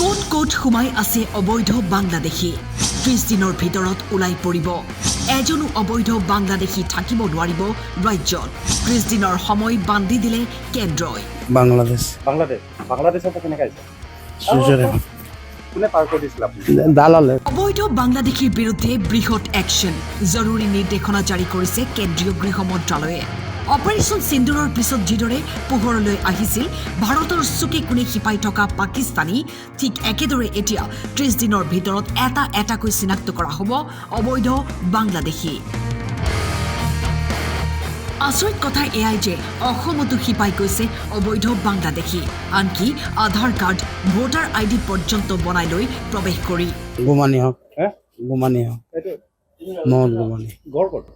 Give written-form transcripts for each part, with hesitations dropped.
coat coat সোমাই আছে অবৈধ বাংলাদেশী 30 দিনৰ ভিতৰত ওলাই পৰিব এজনো অবৈধ বাংলাদেশী থাকিব নোৱাৰিব ৰাজ্যত 30 দিনৰ সময় বান্ধি দিলে কেন্দ্ৰই বাংলাদেশৰ পৰা কেনেকৈ আহিছে কোনে পাৰ কৰি দিছিল আপুনি দালালে অবৈধ বাংলাদেশীৰ বিৰুদ্ধে বৃহৎ একশ্যন জৰুৰী নিৰ্দেশনা জাৰি কৰিছে কেন্দ্ৰীয় গৃহ মন্ত্ৰালয়ে অপাৰেশ্যন সিন্দুৰৰ পিছত যিদৰে পোহৰলৈ আহিছিল ভাৰতৰ চুকে কোণে শিপাই থকা পাকিস্তানী ঠিক একেদৰে এতিয়া 30 দিনৰ ভিতৰত এটা এটাকৈ চিনাক্ত কৰা হ'ব অবৈধ বাংলাদেশী আচৰিত কথা এয়াই যে অসমতো শিপাই গৈছে অবৈধ বাংলাদেশী আনকি আধাৰ কাৰ্ড ভোটাৰ আইডি পৰ্যন্ত বনাই লৈ প্ৰৱেশ কৰি গুমানি হওক মহম্মদ গুমানি গড় ক'ত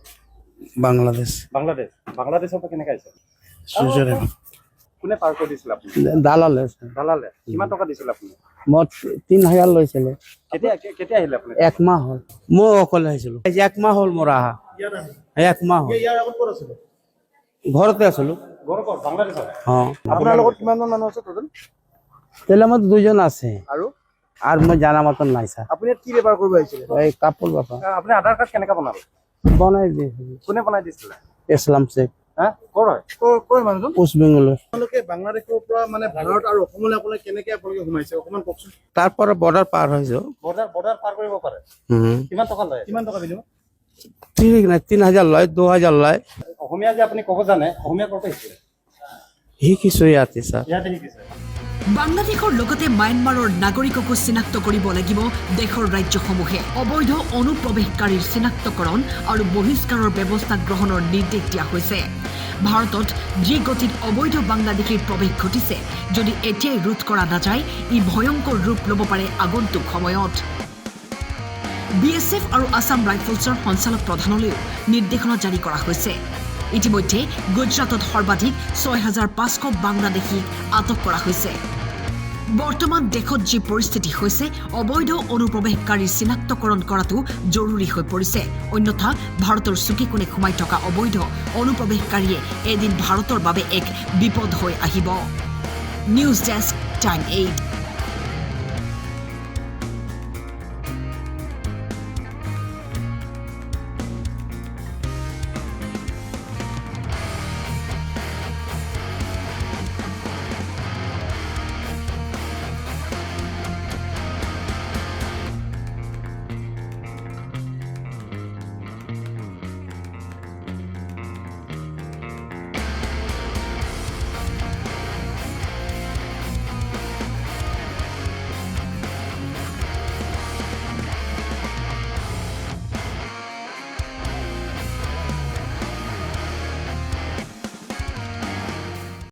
বাংলাদেশৰ পৰা কেনেকৈ আহিছে কোনে পাৰ কৰি দিছিল আপুনি দালালে কিমান টকা দিছিল আপুনি মই 3000 লৈছিলে কেতিয়া আহিলে আপুনি 1 মাহ হ'ল মই অকলে আহিছিলো 1 মাহ হ'ল মোৰ আহা 1 মাহ হ'ল ইয়াৰ আগত ক'ত আছিলে ঘৰতে আছিলো গড় ক'ত বাংলাদেশত আপোনাৰ লগত কিমানজন মানুহ আছে টোটেল তেলে মই দুজন আছে আৰু মই জানা মতন নাই ছাৰ আপুনি ইয়াত কি বেপাৰ কৰিব আহিছিলে এই কাপোৰ বাপা আপুনি আধাৰ কাৰ্ড কেনেকৈ বনালে বনাই দিছিলো কোনে বনাই দিছিলে ইছলাম শেখ ক'ৰ হয় ক'ৰ মানুহজন ওষ্ট বেংগলৰ আপোনালোকে বাংলাদেশৰ পৰা মানে ভাৰত আৰু অসমলৈ আপোনালোকে কেনেকৈ আপোনালোকে সোমাইছে অকণমান কওকচোন তাৰ পৰা বৰ্ডাৰ পাৰ হৈছো বৰ্ডাৰ পাৰ কৰিব পাৰে কিমান টকা লয় কিমান টকা বিনিময় ঠিক নাই 3000 লয় 2000 লয় অসমীয়া যে আপুনি ক'ব জানে অসমীয়া ক'ৰ পৰা শিকিছে শিকিছো ইয়াতে ছাৰ ইয়াতে শিকিছে বাংলাদেশৰ লগতে মায়ানমাৰৰ নাগৰিককো চিনাক্ত কৰিব লাগিব দেশৰ ৰাজ্যসমূহে অবৈধ অনুপ্ৰৱেশকাৰীৰ চিনাক্তকৰণ আৰু বহিষ্কাৰৰ ব্যৱস্থা গ্ৰহণৰ নিৰ্দেশ দিয়া হৈছে ভাৰতত যি গতিত অবৈধ বাংলাদেশীৰ প্ৰৱেশ ঘটিছে যদি এতিয়াই ৰোধ কৰা নাযায় ই ভয়ংকৰ ৰূপ ল'ব পাৰে আগন্তুক সময়ত BSF আৰু আছাম ৰাইফলছৰ সঞ্চালক প্ৰধানলৈও নিৰ্দেশনা জাৰি কৰা হৈছে ইতিমধ্যে গুজৰাটত সৰ্বাধিক 6500 বাংলাদেশীক আটক কৰা হৈছে বৰ্তমান দেশত যি পৰিস্থিতি হৈছে অবৈধ অনুপ্ৰৱেশকাৰীৰ চিনাক্তকৰণ কৰাটো জৰুৰী হৈ পৰিছে অন্যথা ভাৰতৰ চুকে কোণে সোমাই থকা অবৈধ অনুপ্ৰৱেশকাৰীয়ে এদিন ভাৰতৰ বাবে এক বিপদ হৈ আহিব নিউজ ডেস্ক টাইম 8